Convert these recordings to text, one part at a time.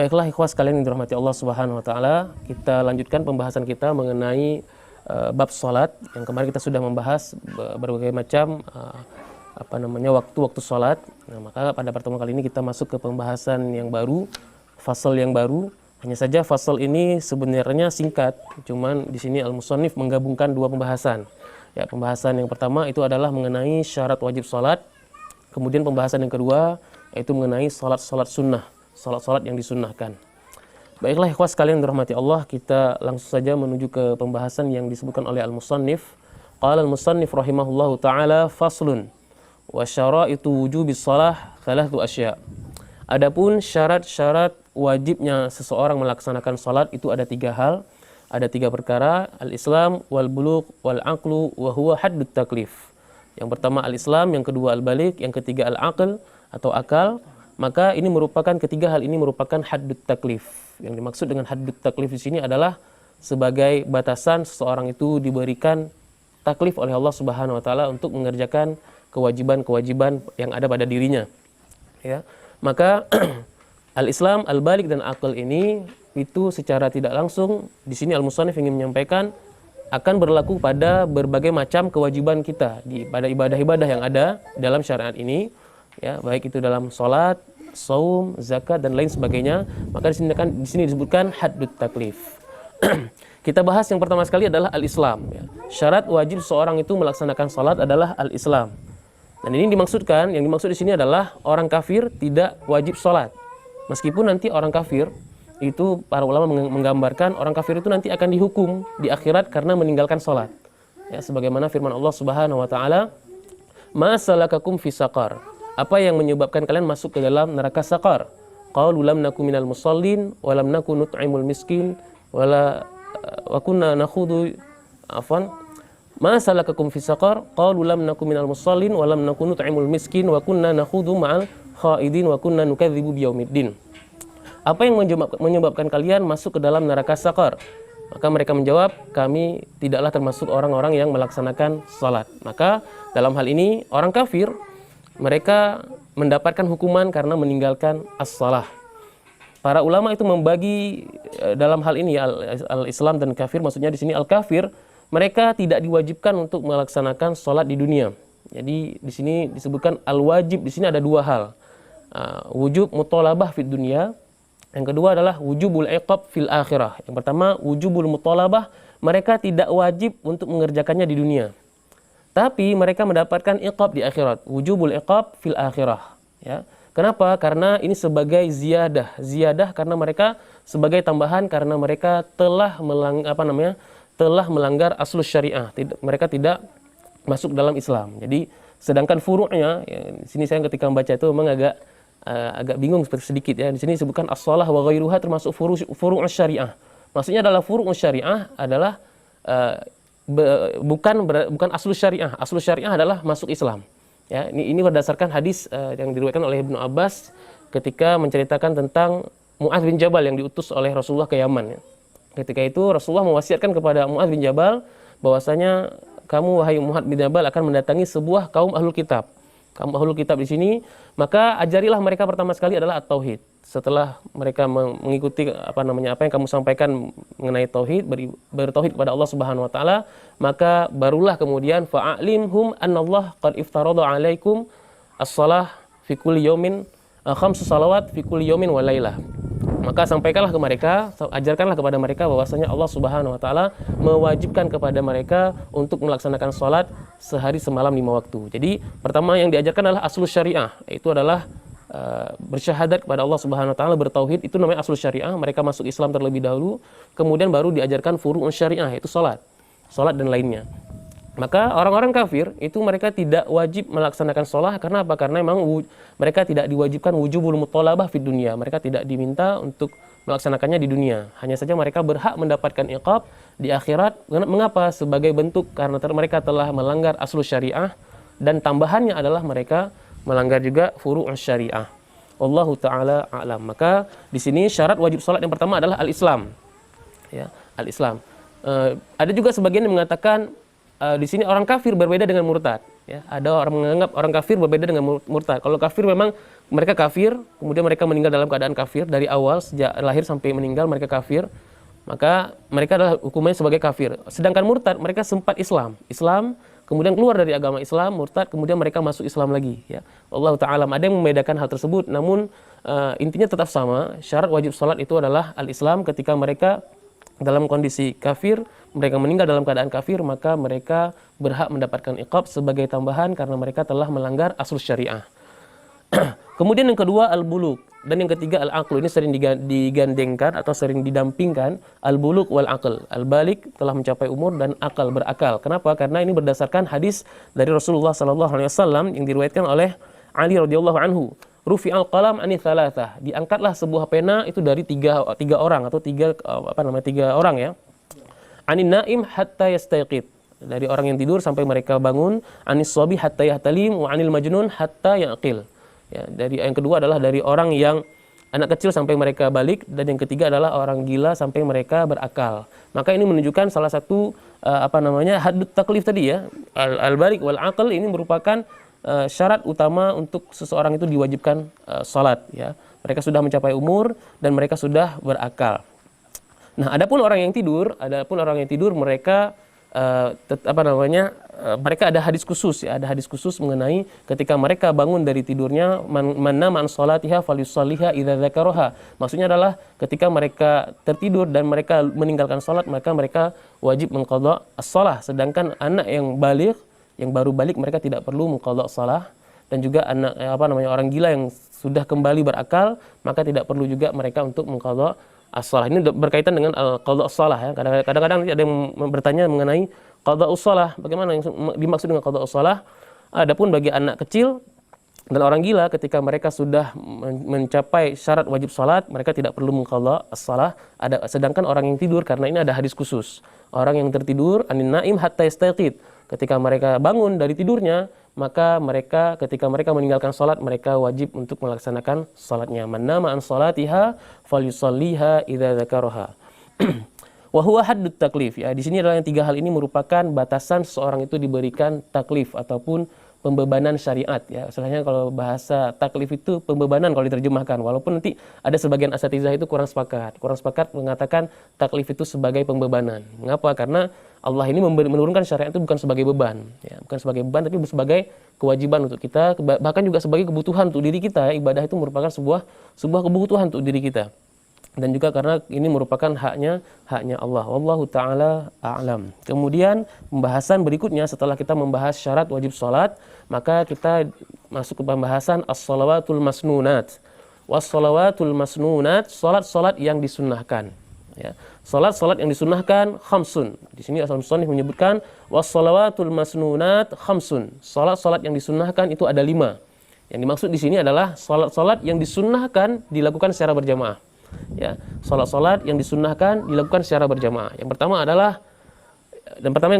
Baiklah ikhwas sekalian yang dirahmati Allah Subhanahu wa taala, kita lanjutkan pembahasan kita mengenai bab salat. Yang kemarin kita sudah membahas berbagai macam waktu-waktu salat. Nah, maka pada pertemuan kali ini kita masuk ke pembahasan yang baru, fasal yang baru. Hanya saja fasal ini sebenarnya singkat, cuman di sini al-musannif menggabungkan dua pembahasan. Ya, pembahasan yang pertama itu adalah mengenai syarat wajib salat. Kemudian pembahasan yang kedua yaitu mengenai salat-salat sunnah, salat-salat yang disunnahkan. Baiklah ikhwas sekalian yang dirahmati Allah, kita langsung saja menuju ke pembahasan yang disebutkan oleh al-musannif. Qala al-musannif rahimahullahu taala faslun wa syaraitu wujubis shalah thalathu asya. Adapun syarat-syarat wajibnya seseorang melaksanakan salat itu ada tiga hal, ada tiga perkara: al-islam wal bulugh wal aqlu wa huwa haddut taklif. Yang pertama al-islam, yang kedua al-baligh, yang ketiga al-aql atau akal. Maka ini merupakan ketiga hal ini merupakan haddut taklif. Yang dimaksud dengan haddut taklif di sini adalah sebagai batasan seseorang itu diberikan taklif oleh Allah Subhanahu wa taala untuk mengerjakan kewajiban-kewajiban yang ada pada dirinya. Ya. Maka al-Islam, al-baligh dan akal ini itu secara tidak langsung di sini al-musannif ingin menyampaikan akan berlaku pada berbagai macam kewajiban kita pada ibadah-ibadah yang ada dalam syariat ini, ya, baik itu dalam salat, saum, zakat dan lain sebagainya. Maka di sini disebutkan haddut taklif. Kita bahas yang pertama sekali adalah al-Islam, ya. Syarat wajib seorang itu melaksanakan salat adalah al-Islam. Dan ini yang dimaksud di sini adalah orang kafir tidak wajib salat. Meskipun nanti orang kafir itu para ulama menggambarkan orang kafir itu nanti akan dihukum di akhirat karena meninggalkan salat. Ya, sebagaimana firman Allah Subhanahu wa taala, "Ma salakakum fi saqar?" Apa yang menyebabkan kalian masuk ke dalam neraka saqar? Qalu lam nakum minal musallin wa lam nakun nut'imul miskin wa kunna nakhudu Ma salakakum fi saqar? Qalu lam nakum minal musallin wa lam nakun nut'imul miskin wa kunna nakhudu ma'al khaidin wa kunna nukadzibu biyaumiddin. Apa yang menyebabkan kalian masuk ke dalam neraka saqar? Maka mereka menjawab, kami tidaklah termasuk orang-orang yang melaksanakan salat. Maka dalam hal ini orang kafir mereka mendapatkan hukuman karena meninggalkan as-salah. Para ulama itu membagi dalam hal ini al-Islam dan kafir, maksudnya di sini al-kafir mereka tidak diwajibkan untuk melaksanakan salat di dunia. Jadi di sini disebutkan al-wajib, di sini ada dua hal. Wujub muthalabah fid dunya. Yang kedua adalah wujubul iqab fil akhirah. Yang pertama wujubul muthalabah, mereka tidak wajib untuk mengerjakannya di dunia. Tapi mereka mendapatkan iqab di akhirat. Wujubul iqab fil akhirah, ya. Kenapa? Karena ini sebagai ziyadah karena mereka sebagai tambahan karena mereka telah melanggar aslus syariah. Mereka tidak masuk dalam Islam. Jadi sedangkan furu'nya, ya, di sini saya ketika membaca itu memang agak bingung sedikit, ya. Di sini disebutkan as-shalah wa ghairuha termasuk furu' syariah. Maksudnya adalah furu' syariah adalah bukan aslus syariah. Aslus syariah adalah masuk Islam. Ya, ini berdasarkan hadis yang diriwayatkan oleh Ibnu Abbas ketika menceritakan tentang Mu'adz bin Jabal yang diutus oleh Rasulullah ke Yaman, ya. Ketika itu Rasulullah mewasiatkan kepada Mu'adz bin Jabal bahwasanya kamu wahai Mu'adz bin Jabal akan mendatangi sebuah kaum ahlul kitab. Kaum ahlul kitab di sini, maka ajarilah mereka pertama sekali adalah at-tauhid. Setelah mereka mengikuti apa yang kamu sampaikan mengenai tauhid, bertauhid kepada Allah Subhanahu wa taala, maka barulah kemudian fa'alimhum annallah qad iftarada 'alaikum as-shalah fi kulli yaumin khamsu salawat fi kulli yaumin wa lailah. Maka sampaikanlah ke mereka, ajarkanlah kepada mereka bahwasanya Allah Subhanahu wa taala mewajibkan kepada mereka untuk melaksanakan salat sehari semalam 5 waktu. Jadi pertama yang diajarkan adalah aslus syariah, yaitu adalah bersyahadat kepada Allah Subhanahu wa taala, bertauhid, itu namanya aslus syariah. Mereka masuk Islam terlebih dahulu, kemudian baru diajarkan furu'un syariah, yaitu salat dan lainnya. Maka orang-orang kafir itu mereka tidak wajib melaksanakan sholat. Karena apa? Karena memang mereka tidak diwajibkan wujubul muthalabah fid dunia. Mereka tidak diminta untuk melaksanakannya di dunia. Hanya saja mereka berhak mendapatkan iqab di akhirat. Mengapa? Sebagai bentuk karena mereka telah melanggar aslus syariah, dan tambahannya adalah mereka melanggar juga furu'us syariah. Wallahu taala a'lam. Maka di sini syarat wajib sholat yang pertama adalah al-Islam. Ya, al-Islam. Ada juga sebagian yang mengatakan di sini orang kafir berbeda dengan murtad. Ya, ada orang menganggap orang kafir berbeda dengan murtad. Kalau kafir memang mereka kafir, kemudian mereka meninggal dalam keadaan kafir dari awal sejak lahir sampai meninggal mereka kafir, maka mereka adalah hukumnya sebagai kafir. Sedangkan murtad mereka sempat Islam, kemudian keluar dari agama Islam, murtad, kemudian mereka masuk Islam lagi. Ya, Allah Taala ada yang membedakan hal tersebut, namun intinya tetap sama. Syarat wajib salat itu adalah al-Islam. Ketika mereka dalam kondisi kafir, mereka meninggal dalam keadaan kafir, maka mereka berhak mendapatkan iqab sebagai tambahan karena mereka telah melanggar asal syariah. Kemudian yang kedua al-bulugh dan yang ketiga al-aql. Ini sering digandengkan atau sering didampingkan al-bulugh wal aql. Al-balik telah mencapai umur dan akal berakal. Kenapa? Karena ini berdasarkan hadis dari Rasulullah sallallahu alaihi wasallam yang diriwayatkan oleh Ali radhiyallahu anhu. Rufi'al qalam ani thalathah. Diangkatlah sebuah pena itu dari tiga orang atau tiga orang ya. Anin naim hatta yastayqid. Dari orang yang tidur sampai mereka bangun. Anis shabi hatta yahtalim wa anil majnun hatta yaqil. Ya, dari yang kedua adalah dari orang yang anak kecil sampai mereka balik, dan yang ketiga adalah orang gila sampai mereka berakal. Maka ini menunjukkan salah satu haddut taklif tadi ya. Al-balik wal aql ini merupakan syarat utama untuk seseorang itu diwajibkan salat ya. Mereka sudah mencapai umur dan mereka sudah berakal. Nah, adapun orang yang tidur mereka mereka ada hadis khusus ya, ada hadis khusus mengenai ketika mereka bangun dari tidurnya, man nama an salatiha falyusalliha idza dzakaraha. Maksudnya adalah ketika mereka tertidur dan mereka meninggalkan salat, maka mereka wajib mengqadha as-shalah. Sedangkan anak yang baligh, yang baru balik, mereka tidak perlu mengqadha shalah, dan juga anak orang gila yang sudah kembali berakal, maka tidak perlu juga mereka untuk mengqadha as-shalah. Ini berkaitan dengan qadha as-shalah ya. Kadang-kadang ada yang bertanya mengenai qadha as-shalah, bagaimana yang dimaksud dengan qadha as-shalah. Adapun bagi anak kecil dan orang gila, ketika mereka sudah mencapai syarat wajib salat, mereka tidak perlu mengqadha as-shalah. Sedangkan orang yang tidur, karena ini ada hadis khusus. Orang yang tertidur anin naim hatta yastayqid. Ketika mereka bangun dari tidurnya, maka mereka ketika mereka meninggalkan salat, mereka wajib untuk melaksanakan salatnya. Man nama an salatiha falyusalliha idza dzakaraha. Wa huwa haddut taklif ya. Di sini adalah yang tiga hal ini merupakan batasan seseorang itu diberikan taklif ataupun pembebanan syariat ya. Istilahnya kalau bahasa taklif itu pembebanan kalau diterjemahkan. Walaupun nanti ada sebagian asatizah itu kurang sepakat mengatakan taklif itu sebagai pembebanan. Mengapa? Karena Allah ini menurunkan syariat itu bukan sebagai beban ya, bukan sebagai beban tapi sebagai kewajiban untuk kita, bahkan juga sebagai kebutuhan untuk diri kita. Ibadah itu merupakan sebuah kebutuhan untuk diri kita. Dan juga karena ini merupakan haknya Allah. Wallahu taala a'lam. Kemudian pembahasan berikutnya setelah kita membahas syarat wajib salat, maka kita masuk ke pembahasan as-shalawatul masnunat. Was-shalawatul masnunat, salat-salat yang disunnahkan. Ya. Salat-salat yang disunnahkan khamsun. Di sini As-Musannif menyebutkan was-shalawatul masnunat khamsun. Salat-salat yang disunnahkan itu ada 5. Yang dimaksud di sini adalah salat-salat yang disunnahkan dilakukan secara berjamaah. Ya, salat-salat yang disunnahkan dilakukan secara berjamaah. Yang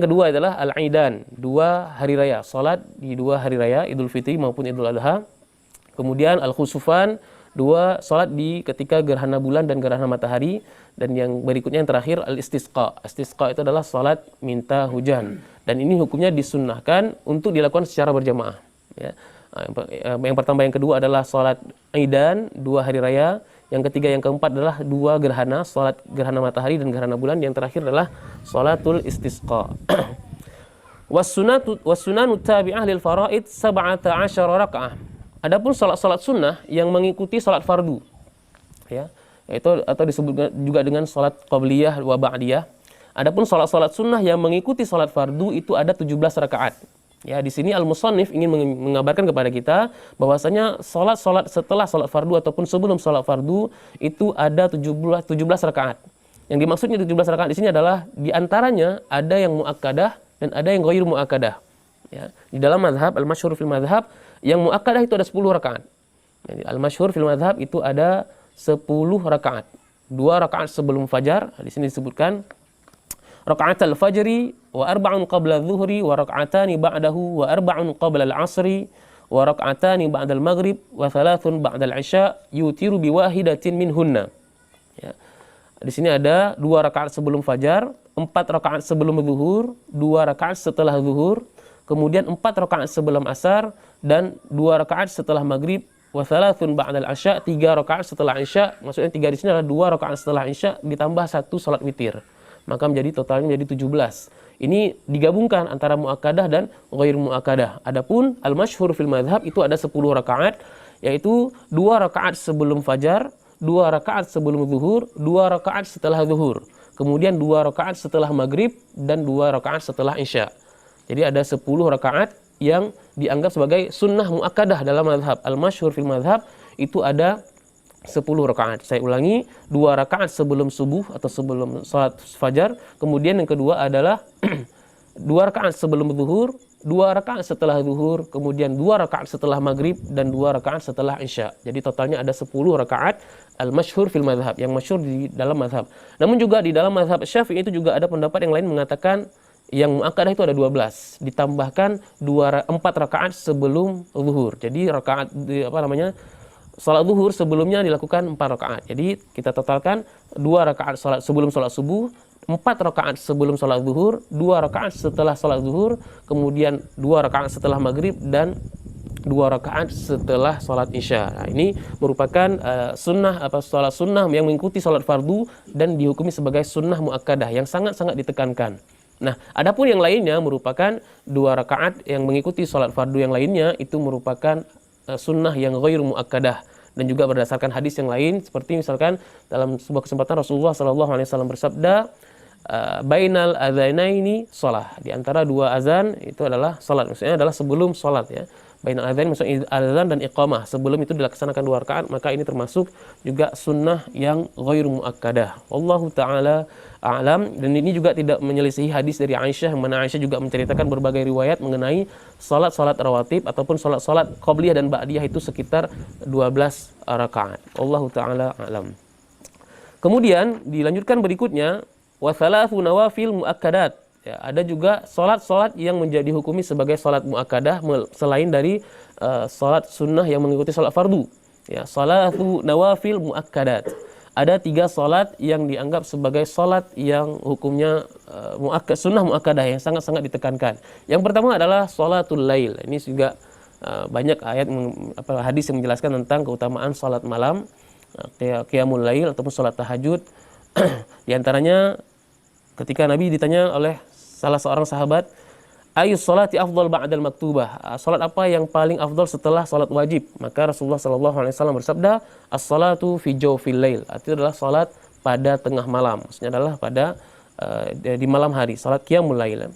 kedua adalah al-aidan, 2 hari raya, salat di 2 hari raya, Idul Fitri maupun Idul Adha. Kemudian al-khusufan, 2 salat di ketika gerhana bulan dan gerhana matahari. Dan yang berikutnya yang terakhir al-istisqa. Istisqa itu adalah salat minta hujan. Dan ini hukumnya disunnahkan untuk dilakukan secara berjamaah. Ya. Yang pertama, yang kedua adalah salat aidan, 2 hari raya. Yang ketiga, yang keempat adalah 2 gerhana, salat gerhana matahari dan gerhana bulan. Yang terakhir adalah salatul istisqa. Was-sunanu tabi'ah lil faraid 17 rakaah. Adapun salat-salat sunnah yang mengikuti salat fardu, ya, itu atau disebut juga dengan salat qabliyah wa ba'diyah. Adapun salat-salat sunnah yang mengikuti salat fardu itu ada 17 rakaat. Ya, di sini Al-Musannif ingin mengabarkan kepada kita bahwasanya salat-salat setelah salat fardu ataupun sebelum salat fardu itu ada 17 rakaat. Yang dimaksudnya 17 rakaat di sini adalah di antaranya ada yang muakkadah dan ada yang ghair muakkadah. Ya, di dalam mazhab al-masyhur fil mazhab yang muakkadah itu ada 10 rakaat. Jadi al-masyhur fil mazhab itu ada 10 rakaat. 2 rakaat sebelum fajar, di sini disebutkan raka'atul fajri wa arba'un qabla adh-dhuhri wa raka'atani ba'dahu wa arba'un qabla al-'asri wa raka'atani ba'da al-maghrib wa thalathun ba'da al-'isya yutiru bi wahidatin minhunna. Ya. Di sini ada 2 rakaat sebelum fajar, 4 rakaat sebelum zuhur, 2 rakaat setelah zuhur, kemudian 4 rakaat sebelum asar, dan 2 rakaat setelah maghrib, wa thalathun ba'dal isya, 3 rakaat setelah isya. Maksudnya 3 di sini adalah 2 rakaat setelah isya ditambah 1 salat witir. Maka totalnya menjadi 17. Ini digabungkan antara muakkadah dan ghair muakkadah. Adapun al-masyhur fil madhab itu ada 10 rakaat, yaitu 2 rakaat sebelum fajar, 2 rakaat sebelum zuhur, 2 rakaat setelah zuhur, kemudian 2 rakaat setelah maghrib, dan 2 rakaat setelah isya. Jadi ada 10 rakaat yang dianggap sebagai sunnah muakkadah dalam madhab. Al-masyhur fil madhab itu ada 10 rakaat. Saya ulangi, 2 rakaat sebelum subuh atau sebelum salat fajar, kemudian yang kedua adalah 2 rakaat sebelum zuhur, 2 rakaat setelah zuhur, kemudian 2 rakaat setelah maghrib, dan 2 rakaat setelah isya. Jadi totalnya ada 10 rakaat al-masyhur fil madhab, yang masyhur di dalam madhab. Namun juga di dalam madhab Syafi'i itu juga ada pendapat yang lain mengatakan yang muakkadah itu ada 12, ditambahkan 4 rakaat sebelum zuhur. Jadi rakaat salat zuhur sebelumnya dilakukan 4 rakaat. Jadi kita totalkan 2 rakaat salat sebelum salat subuh, 4 rakaat sebelum salat zuhur, 2 rakaat setelah salat zuhur, kemudian 2 rakaat setelah maghrib, dan 2 rakaat setelah salat isya. Nah, ini merupakan salat sunnah yang mengikuti salat fardu dan dihukumi sebagai sunnah muakkadah yang sangat-sangat ditekankan. Nah, adapun yang lainnya merupakan 2 rakaat yang mengikuti salat fardu yang lainnya itu merupakan sunnah yang ghair muakkadah, dan juga berdasarkan hadis yang lain, seperti misalkan dalam sebuah kesempatan Rasulullah SAW bersabda, bainal adzanaini shalah, di antara 2 azan itu adalah salat, maksudnya adalah sebelum salat ya. Bainal adzan maksudnya azan dan iqamah, sebelum itu dilaksanakan 2 rakaat, maka ini termasuk juga sunnah yang ghair muakkadah. Wallahu taala a'lam. Dan ini juga tidak menyelisihi hadis dari Aisyah, yang mana Aisyah juga menceritakan berbagai riwayat mengenai salat-salat rawatib ataupun salat-salat qabliyah dan ba'diyah itu sekitar 12 rakaat. Wallahu taala a'lam. Kemudian dilanjutkan berikutnya, wa thalathu nawafil muakkadat. Ya, ada juga salat-salat yang menjadi hukumi sebagai salat muakkadah selain dari salat sunnah yang mengikuti salat fardu. Ya, salatu nawafil muakkadat. Ada 3 salat yang dianggap sebagai salat yang hukumnya sunnah muakkadah yang sangat-sangat ditekankan. Yang pertama adalah salatul lail. Ini juga banyak ayat hadis yang menjelaskan tentang keutamaan salat malam, qiyamul lail ataupun salat tahajud. Di antaranya ketika Nabi ditanya oleh salah seorang sahabat, ayus salati afdal ba'dal maktubah, salat apa yang paling afdal setelah salat wajib? Maka Rasulullah SAW bersabda, as-salatu fi jawfil lail, artinya adalah salat pada tengah malam, maksudnya adalah pada di malam hari, salat qiyamul lail.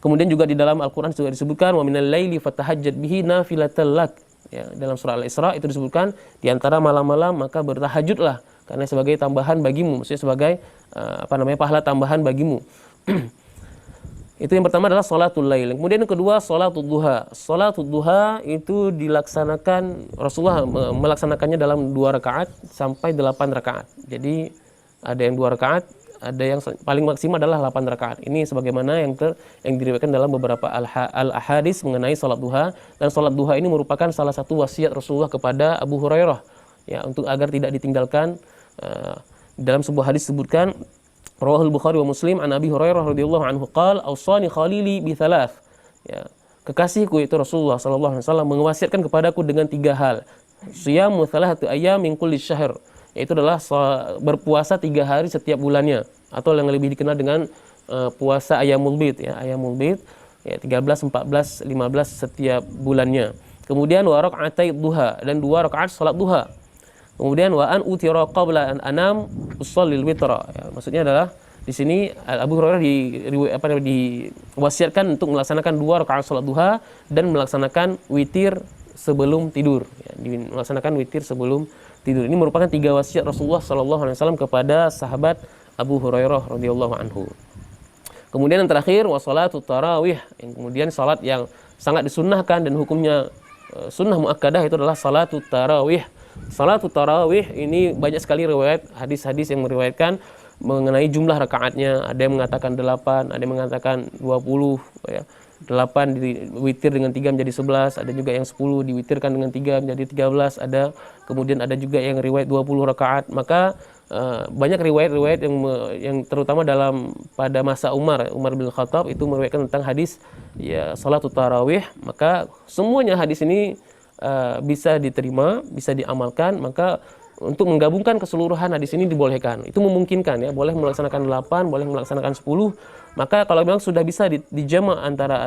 Kemudian juga di dalam Al-Quran juga disebutkan, wa minal laili fatahajjad bihi nafilatal lak. Ya, dalam surah Al-Isra itu disebutkan di antara malam-malam maka bertahajudlah, karena sebagai tambahan bagimu, maksudnya sebagai pahala tambahan bagimu. Itu yang pertama adalah salatul lail. Kemudian yang kedua salatul duha. Salatul duha itu dilaksanakan, Rasulullah melaksanakannya dalam 2 rakaat sampai 8 rakaat. Jadi ada yang 2 rakaat, ada yang paling maksimal adalah 8 rakaat. Ini sebagaimana yang diriwayatkan dalam beberapa al-ahadis mengenai salat duha, dan salat duha ini merupakan salah satu wasiat Rasulullah kepada Abu Hurairah ya, untuk agar tidak ditinggalkan. Dalam sebuah hadis disebutkan, Rawahul Bukhari wa Muslim an Abi Hurairah radhiyallahu anhu qala awsani khalili bi thalath. Ya, kekasihku itu Rasulullah sallallahu alaihi wasallam mewasiatkan kepadaku dengan 3 hal. Siyamu thalathatu ayyam min kulli syahr, yaitu adalah berpuasa 3 hari setiap bulannya, atau yang lebih dikenal dengan puasa ayyamul bid ya, ayyamul bid ya, 13, 14, 15 setiap bulannya. Kemudian wa raka'atai duha, dan 2 rakaat salat duha. Kemudian wa an utira qabla an anam usallil witra. Ya, maksudnya adalah di sini Abu Hurairah diwasiatkan untuk melaksanakan 2 rakaat salat duha dan melaksanakan witir sebelum tidur. Ya, melaksanakan witir sebelum tidur. Ini merupakan 3 wasiat Rasulullah SAW kepada sahabat Abu Hurairah radhiyallahu anhu. Kemudian yang terakhir wassalatut tarawih, yang kemudian salat yang sangat disunnahkan dan hukumnya sunnah muakkadah itu adalah salatut tarawih. Salatut tarawih ini banyak sekali riwayat hadis-hadis yang meriwayatkan mengenai jumlah rakaatnya. Ada yang mengatakan 8, ada yang mengatakan 20 ya. 8 diwitir dengan 3 menjadi 11, ada juga yang 10 diwitirkan dengan 3 menjadi 13, kemudian ada juga yang riwayat 20 rakaat. Maka banyak riwayat-riwayat yang terutama pada masa Umar bin Khattab itu meriwayatkan tentang hadis ya salat tarawih, maka semuanya hadis ini bisa diterima, bisa diamalkan, maka untuk menggabungkan keseluruhan hadis ini dibolehkan. Itu memungkinkan ya, boleh melaksanakan 8, boleh melaksanakan 10. Maka kalau memang sudah bisa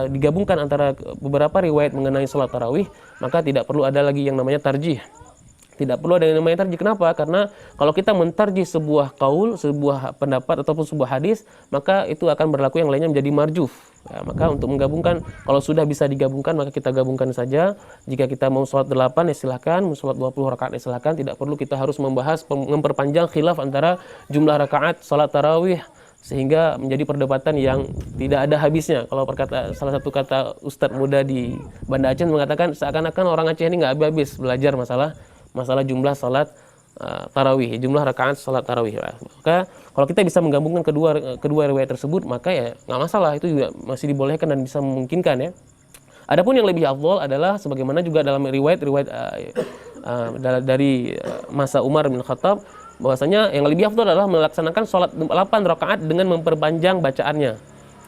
digabungkan antara beberapa riwayat mengenai salat tarawih, maka tidak perlu ada lagi yang namanya tarjih. Tidak perlu ada yang namanya tarjih. Kenapa? Karena kalau kita mentarjih sebuah kaul, sebuah pendapat ataupun sebuah hadis, maka itu akan berlaku yang lainnya menjadi marjuf. Ya, maka untuk menggabungkan, kalau sudah bisa digabungkan, maka kita gabungkan saja. Jika kita mau sholat 8 ya silahkan, mau sholat 20 rakaat ya silahkan. Tidak perlu kita harus memperpanjang khilaf antara jumlah rakaat sholat tarawih, sehingga menjadi perdebatan yang tidak ada habisnya. Kalau salah satu kata Ustadz muda di Banda Aceh mengatakan seakan-akan orang Aceh ini nggak habis belajar masalah jumlah salat tarawih, jumlah rakaat salat tarawih. Maka kalau kita bisa menggabungkan kedua riwayat tersebut, maka ya nggak masalah, itu juga masih dibolehkan dan bisa memungkinkan ya. Adapun yang lebih afdol adalah sebagaimana juga dalam riwayat dari masa Umar bin Khattab, bahwasanya yang lebih afdol adalah melaksanakan sholat 8 rakaat dengan memperpanjang bacaannya,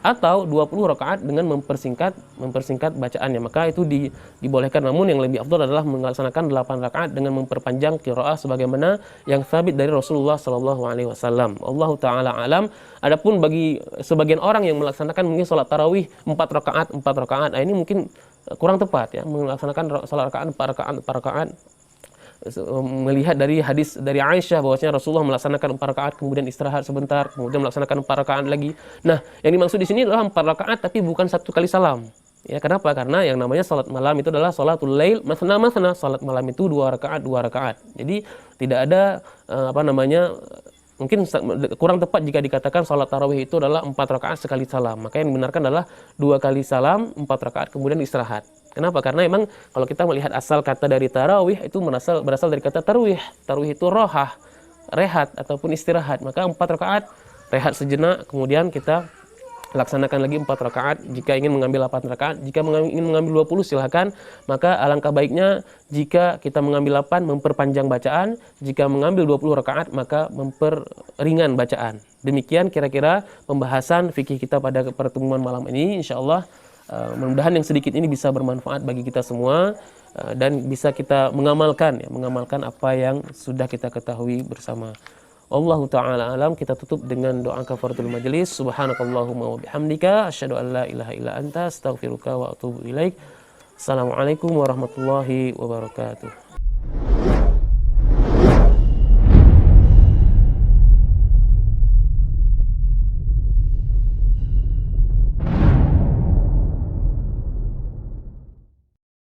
atau 20 rakaat dengan mempersingkat bacaannya. Maka itu dibolehkan. Namun yang lebih afdal adalah melaksanakan 8 rakaat dengan memperpanjang qiraah sebagaimana yang sabit dari Rasulullah sallallahu alaihi wasallam. Allahu taala alam. Adapun bagi sebagian orang yang melaksanakan mungkin salat tarawih 4 rakaat, ini mungkin kurang tepat ya, melaksanakan salat rakaat 4 rakaat. Melihat dari hadis dari Aisyah bahwasanya Rasulullah melaksanakan 4 rakaat kemudian istirahat sebentar, kemudian melaksanakan 4 rakaat lagi. Nah, yang dimaksud di sini adalah 4 rakaat tapi bukan 1 kali salam. Ya, kenapa? Karena yang namanya salat malam itu adalah salatul lail masna. Salat malam itu 2 rakaat. Jadi tidak ada mungkin kurang tepat jika dikatakan salat tarawih itu adalah 4 rakaat sekali salam. Maka yang dibenarkan adalah 2 kali salam, 4 rakaat kemudian istirahat. Kenapa? Karena memang kalau kita melihat asal kata dari tarawih itu berasal dari kata tarwih. Tarwih itu rohah, rehat ataupun istirahat. Maka 4 rakaat rehat sejenak, kemudian kita laksanakan lagi 4 rakaat. Jika ingin mengambil 8 rakaat, jika ingin mengambil 20 silahkan. Maka alangkah baiknya jika kita mengambil 8 memperpanjang bacaan, jika mengambil 20 rakaat maka memperringan bacaan. Demikian kira-kira pembahasan fikih kita pada pertemuan malam ini, insyaallah. Mudah-mudahan yang sedikit ini bisa bermanfaat bagi kita semua dan bisa kita mengamalkan apa yang sudah kita ketahui bersama. Allahu ta'ala alam. Kita tutup dengan doa kafaratul majelis. Subhanakallahumma wa bihamdika asyhadu an la ilaha illa anta astaghfiruka wa atubu ilaik. Assalamualaikum warahmatullahi wabarakatuh.